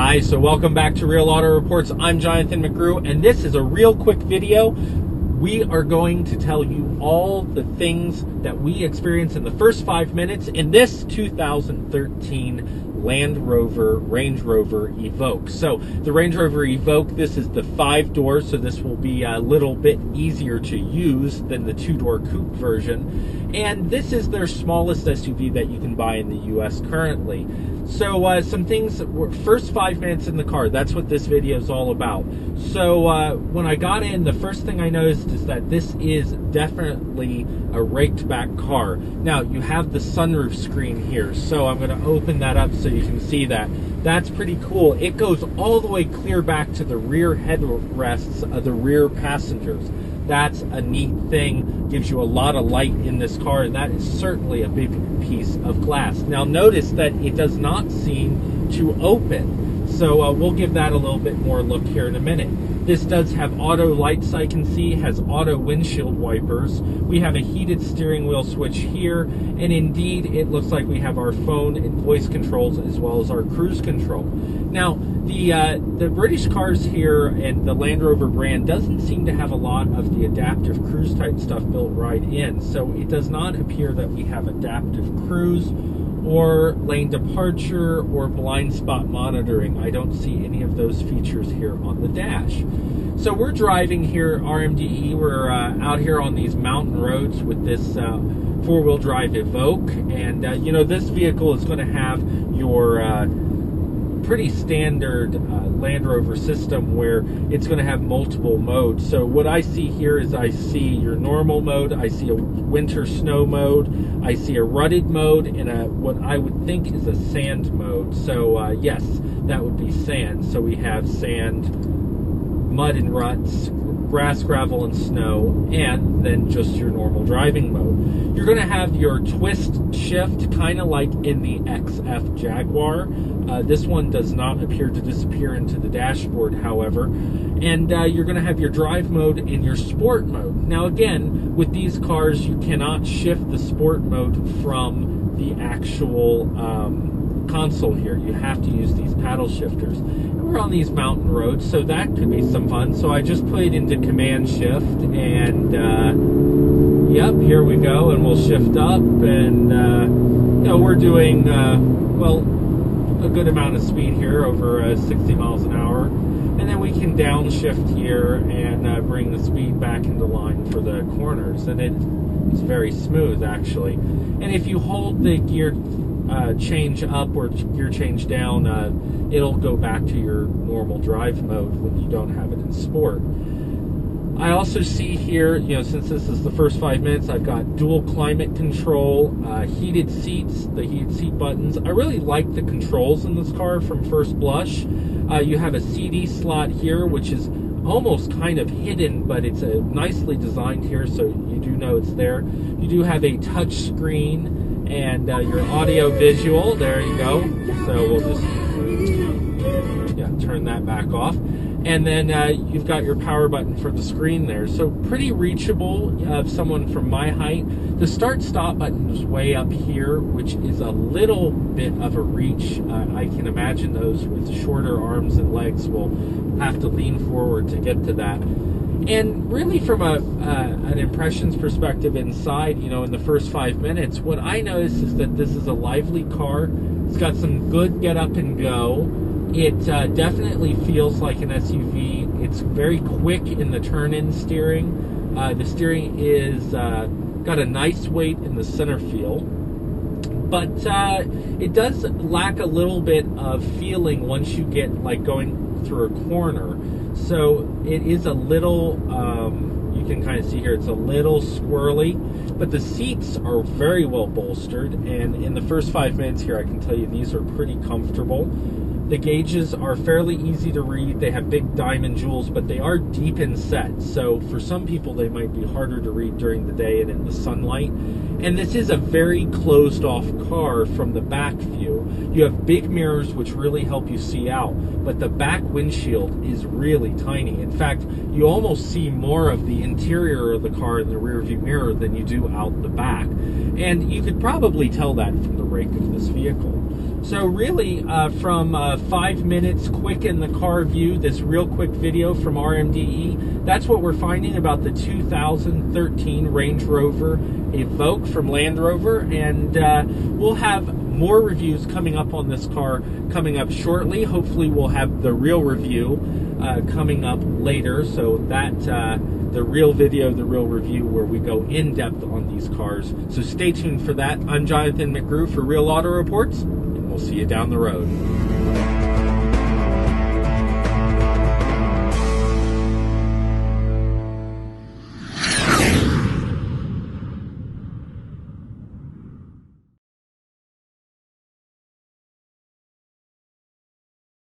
Hi, so welcome back to Real Auto Reports. I'm Jonathan McGrew, and this is a real quick video. We are going to tell you all the things that we experienced in the first 5 minutes in this 2013 Land Rover Range Rover Evoque. So the Range Rover Evoque, this is the 5-door, so this will be a little bit easier to use than the 2-door coupe version. And this is their smallest SUV that you can buy in the US currently. So some things, first 5 minutes in the car, that's what this video is all about. So when I got in, the first thing I noticed is that this is definitely a raked back car. Now, you have the sunroof screen here, so I'm going to open that up so you can see that. That's pretty cool. It goes all the way clear back to the rear headrests of the rear passengers. That's a neat thing, gives you a lot of light in this car, and that is certainly a big piece of glass. Now notice that it does not seem to open, so we'll give that a little bit more look here in a minute. This does have auto lights, I can see, has auto windshield wipers. We have a heated steering wheel switch here, and indeed it looks like we have our phone and voice controls as well as our cruise control. Now, the British cars here and the Land Rover brand doesn't seem to have a lot of the adaptive cruise type stuff built right in, so it does not appear that we have adaptive cruise or lane departure or blind spot monitoring. I don't see any of those features here on the dash. So we're driving here RMDE. We're out here on these mountain roads with this four-wheel drive Evoque, and you know, this vehicle is going to have your pretty standard Land Rover system where it's going to have multiple modes. So what I see here is I see your normal mode, I see a winter snow mode, I see a rutted mode, and what I would think is a sand mode. So yes, that would be sand. So we have sand, mud and ruts, grass, gravel, and snow, and then just your normal driving mode. You're going to have your twist shift, kind of like in the XF Jaguar. This one does not appear to disappear into the dashboard, however. And you're going to have your drive mode and your sport mode. Now again, with these cars, you cannot shift the sport mode from the actual console here. You have to use these paddle shifters. And we're on these mountain roads, so that could be some fun. So I just put it into command shift, and yep, here we go, and we'll shift up, and you know, we're doing well, a good amount of speed here, over 60 miles an hour, and then we can downshift here and bring the speed back into line for the corners, and it's very smooth actually. And if you hold the gear change up or gear change down, it'll go back to your normal drive mode when you don't have it in sport. I also see here, you know, since this is the first 5 minutes, I've got dual climate control, heated seats, the heated seat buttons. I really like the controls in this car from first blush. You have a CD slot here, which is almost kind of hidden, but it's nicely designed here, so you do know it's there. You do have a touch screen and your audio visual. There you go. So we'll just turn that back off. And then you've got your power button for the screen there. So pretty reachable of someone from my height. The start-stop button is way up here, which is a little bit of a reach. I can imagine those with shorter arms and legs will have to lean forward to get to that. And really from an impressions perspective inside, you know, in the first 5 minutes, what I noticed is that this is a lively car. It's got some good get up and go. It definitely feels like an SUV. It's very quick in the turn-in steering. The steering is got a nice weight in the center feel, but it does lack a little bit of feeling once you get like going through a corner. So it is a little, you can kind of see here, it's a little squirrely, but the seats are very well bolstered, and in the first 5 minutes here, I can tell you these are pretty comfortable. The gauges are fairly easy to read. They have big diamond jewels, but they are deep inset. So for some people, they might be harder to read during the day and in the sunlight. And this is a very closed off car from the back view, You have big mirrors which really help you see out, but the back windshield is really tiny. In fact, you almost see more of the interior of the car in the rear view mirror than you do out the back. And you could probably tell that from the rake of this vehicle. So really, from 5 minutes quick in the car view, this real quick video from RMDE, that's what we're finding about the 2013 Range Rover Evoque from Land Rover. And we'll have more reviews coming up on this car coming up shortly. Hopefully we'll have the real review coming up later. So that the real video, the real review where we go in depth on these cars. So stay tuned for that. I'm Jonathan McGrew for Real Auto Reports. We'll see you down the road.